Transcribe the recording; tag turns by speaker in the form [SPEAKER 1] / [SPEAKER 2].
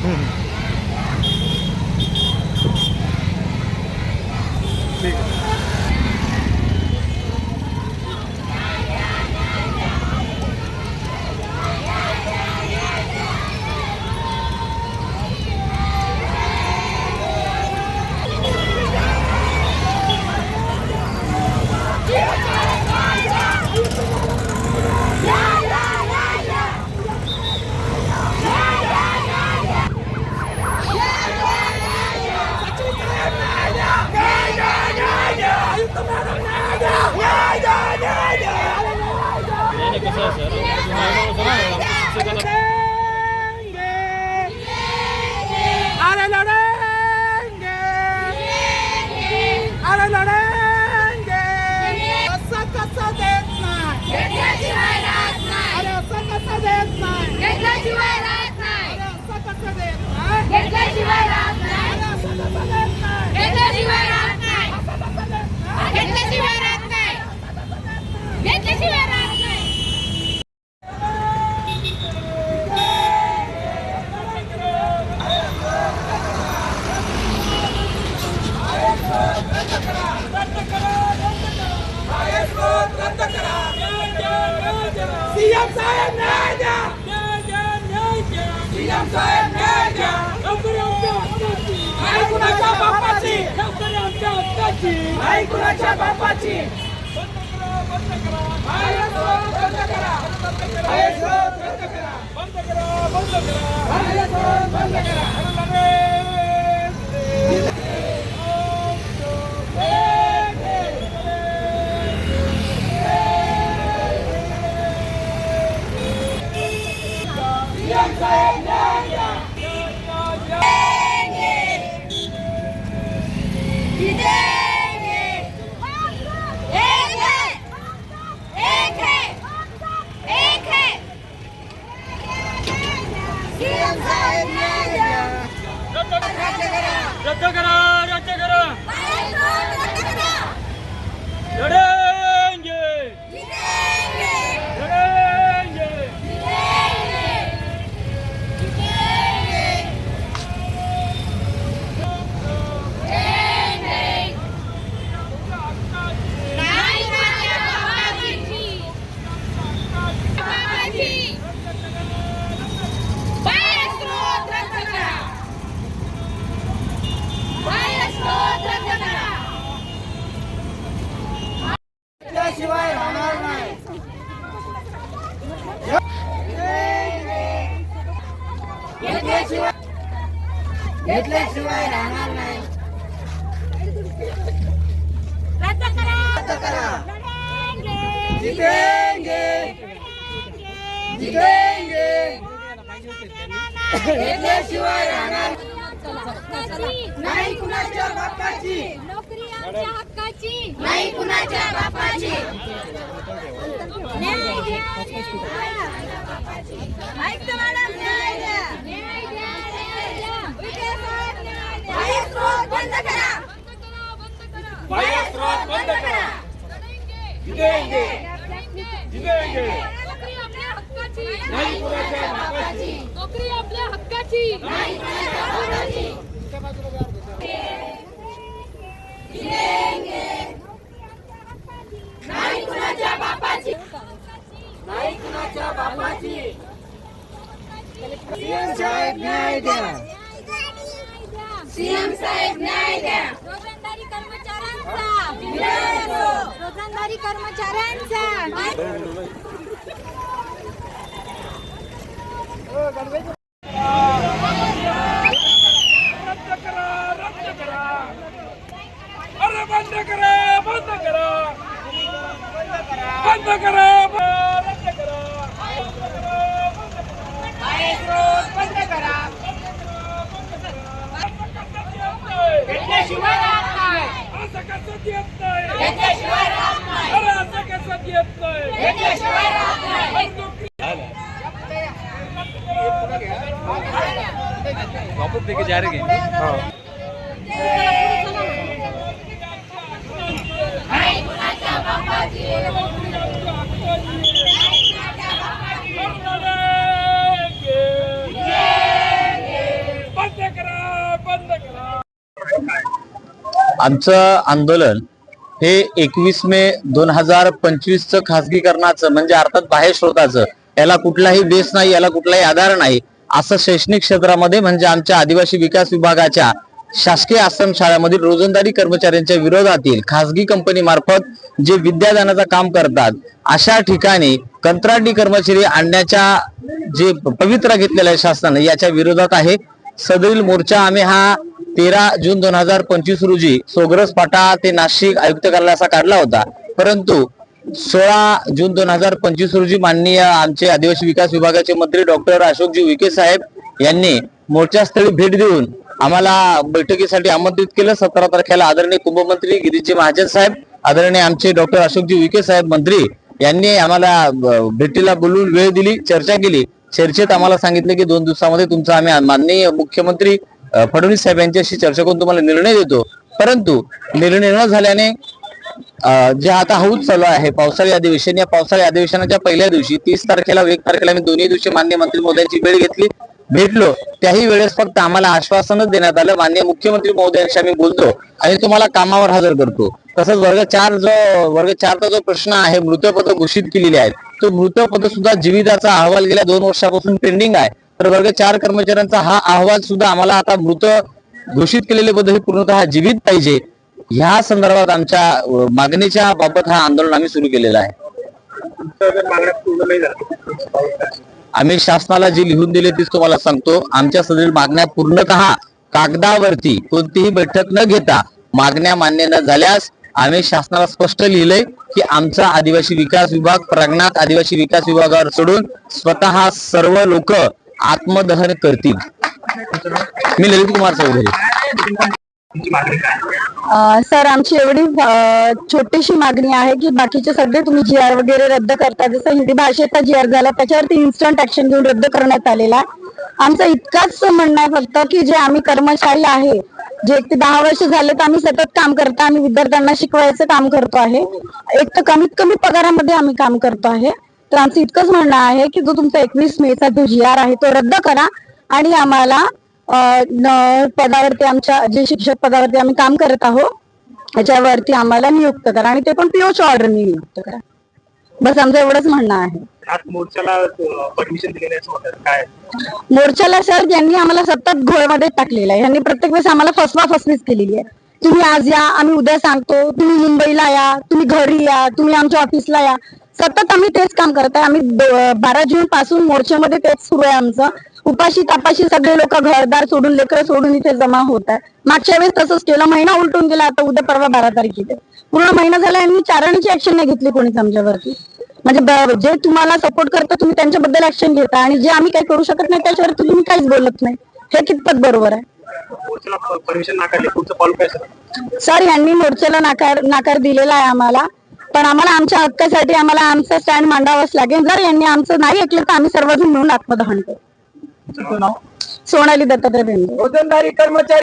[SPEAKER 1] ठीक आहे.
[SPEAKER 2] अरे लढेंगे, अरे लढेंगे. असं कसं देत नाही, अरे असं कसं देत नाही, अरे असं कसं देत नाही, अरे असं कसं देत नाही, असं कसं देत नाही. सीएम साहेब न्याय द्या, सीएम साहेब न्याय द्या. नाही कुणाच्या बापाची, नाही कुणाच्या बापाची.
[SPEAKER 1] रद्द करा, रद्द करा. लढेंगे, लढेंगे.
[SPEAKER 2] शिवाय राहणार नाही. घेतल्याशिवाय राहणार नाही.
[SPEAKER 3] रद्द करा,
[SPEAKER 2] रद्द करा.
[SPEAKER 3] जितेंगे,
[SPEAKER 2] जितेंगे, जितेंगे. घेतल्याशिवाय राहणार नाही कुणाच्या बापाची,
[SPEAKER 3] नोकरी आमच्या हक्काची,
[SPEAKER 2] नाही कुणाच्या बापाची.
[SPEAKER 3] न्याय द्या, ऐकतं मॅडम, न्याय द्या, न्याय द्या, न्याय द्या. विखे साहेब, न्याय द्या.
[SPEAKER 2] बाह्यस्रोत बंद करा, बाह्यस्रोत बंद करा. जितेंगे, जितेंगे.
[SPEAKER 3] नोकरी आपल्या हक्काची,
[SPEAKER 2] नाही कुणाच्या बापाची,
[SPEAKER 3] नोकरी आपल्या हक्काची,
[SPEAKER 2] नाही कुणाच्या बापाची. नाही कुणाच्या बापाची, नाही कुणाच्या बापाची. सीएम साहेब न्याय द्या, सीएम साहेब न्याय द्या.
[SPEAKER 3] रोजंदारी कर्मचाऱ्यांचा, रोजंदारी कर्मचाऱ्यांचा.
[SPEAKER 1] रद्द करा, रद्द करा. अरे बंद करा, बंद करा, बंद करा, रद्द करा.
[SPEAKER 2] बाह्यस्रोत बंद करा. घेतल्याशिवाय राहत नाही,
[SPEAKER 1] असं कसं देत नाही,
[SPEAKER 2] घेतल्याशिवाय राहत नाही,
[SPEAKER 1] अरे असं कसं देत नाही.
[SPEAKER 2] घेतल्याशिवाय राहत नाही.
[SPEAKER 1] वापस लेके जा रहे हैं.
[SPEAKER 2] नाही कुणाच्या बापाची,
[SPEAKER 1] लढेंगे,
[SPEAKER 4] आमचं आंदोलन हे 21 मे 2025चं खासगीकरणाचं म्हणजे अर्थात बाह्य स्रोताचं, याला कुठलाही बेस नाही, याला कुठलाही आधार नाही असं शैक्षणिक क्षेत्रामध्ये म्हणजे आमच्या आदिवासी विकास विभागाच्या शासकीय आश्रमशाळांमधील रोजंदारी कर्मचाऱ्यांच्या विरोधातील खासगी कंपनी मार्फत जे विद्यादानाचं काम करतात अशा ठिकाणी कंत्राटी कर्मचारी आणण्याच्या जे पवित्रा घेतलेला आहे शासनाने याच्या विरोधात आहे. सदरील मोर्चा आम्ही हा 13 जून 2025 रोजी सोग्रस फाटा ते नाशिक आयुक्त कार्यालयाचा काढला होता, परंतु 16 जून 2025 रोजी माननीय आमचे आदिवासी विकास विभागाचे मंत्री डॉक्टर अशोकजी उईके साहेब यांनी मोर्चास्थळी भेट देऊन आम्हाला बैठकीसाठी आमंत्रित केलं. 17 तारखेला आदरणीय कुंभमंत्री गिरीजी महाजन साहेब, आदरणीय आमचे डॉक्टर अशोकजी उईके साहेब मंत्री यांनी आम्हाला भेटीला बोलून वेळ दिली, चर्चा केली. चर्चेत आम्हाला सांगितले की 2 दिवसामध्ये तुमचा आम्ही माननीय मुख्यमंत्री फडणवीस साहेब यांच्याशी चर्चा करून तुम्हाला निर्णय देतो. परंतु निर्णय न झाल्याने जे आता हौद चालू आहे पावसाळी अधिवेशन, या पावसाळी अधिवेशनाच्या पहिल्या दिवशी 30 तारखेला 1 तारखेला मी दोन्ही दिवशी माननीय मंत्री महोदयांची भेटलो. त्याही वेळेस फक्त आम्हाला आश्वासनच देण्यात आलं, माननीय मुख्यमंत्री महोदयांशी आम्ही बोलतो आणि तुम्हाला कामावर हजर करतो. तसंच वर्ग 4चा जो प्रश्न आहे, मृतपद घोषित केलेली आहेत, तो मृतपद सुद्धा जीविताचा अहवाल गेल्या 2 वर्षापासून पेंडिंग आहे. तर वर्ग 4 कर्मचाऱ्यांचा हा अहवाल सुद्धा आम्हाला आता मृत घोषित केलेले पद हे पूर्णतः जीवित पाहिजे, ह्या संदर्भात आमच्या मागणीच्या बाबत हा आंदोलन आम्ही सुरू केलेला आहे. आम्ही शासनाला जे लिहून दिले तेच तुम्हाला सांगतो. आमच्या सदरील मागण्या पूर्णतः कागदावरती कोणतीही बैठक न घेता मागण्या मान्य न झाल्यास आम्ही शासनाला स्पष्ट लिहिलंय की आमचा आदिवासी विकास विभाग प्रज्ञात आदिवासी विकास विभागावर सोडून स्वतः सर्व लोक आत्मदहन करतील. मी ललित कुमार चौधरी.
[SPEAKER 5] सर, आमची एवढी छोटीशी मागणी आहे की बाकीचे सगळे तुम्ही GR वगैरे रद्द करता, जसं हिंदी भाषेचा GR झाला त्याच्यावरती इन्स्टंट ऍक्शन घेऊन रद्द करण्यात आलेला. आमचं इतकंच म्हणणं आहे फक्त की जे आम्ही कर्मचारी आहे, जे 1 ते 10 वर्ष झाले तर आम्ही सतत काम करतो, आम्ही विद्यार्थ्यांना शिकवायचं काम करतो आहे, एक तर कमीत कमी पगारामध्ये आम्ही काम करतो आहे. तर आमचं इतकंच म्हणणं आहे की जो तुमचा 21 मेचा जो GR आहे तो रद्द करा आणि आम्हाला पदावरती आमच्या जे शिक्षक पदावरती आम्ही काम करत आहोत त्याच्यावरती आम्हाला नियुक्त करा आणि ते पण POच्या ऑर्डरने नियुक्त करा. बस आमचं एवढंच म्हणणं आहे. मोर्चाला सर यांनी आम्हाला सतत घोळमध्ये टाकलेलं आहे. यांनी प्रत्येक वेळेस आम्हाला फसवीच केलेली आहे. तुम्ही आज या, आम्ही उद्या सांगतो, तुम्ही मुंबईला या, तुम्ही घरी या, तुम्ही आमच्या ऑफिसला या. सतत आम्ही तेच काम करत आहे. आम्ही 12 जून पासून मोर्चामध्ये तेच सुरू आहे आमचं. उपाशी तापाशी सगळे लोक घरदार सोडून लेकरं सोडून इथे जमा होत आहे. मागच्या वेळेस तसंच केलं, महिना उलटून गेला. आता उद्या परवा 12 तारीख येते, पूर्ण महिना झाला यांनी चारण्याची ऍक्शन नाही घेतली कोणीच आमच्यावरती. म्हणजे जे तुम्हाला सपोर्ट करतात तुम्ही त्यांच्याबद्दल ऍक्शन घेता आणि जे आम्ही काही करू शकत नाही त्याच्यावरती तुम्ही काहीच बोलत नाही. हे कितपत बरोबर आहे सर? यांनी मोर्चाला नाकार दिलेला आहे आम्हाला, पण आम्हाला आमच्या हक्कासाठी आम्हाला आमचं स्टँड मांडावंच लागेल. जर यांनी आमचं नाही ऐकलं तर आम्ही सर्वजण मिळून आत्मदहन करू. सोनाली दत्तात्रय बेंडे,
[SPEAKER 1] रोजंदारी कर्मचारी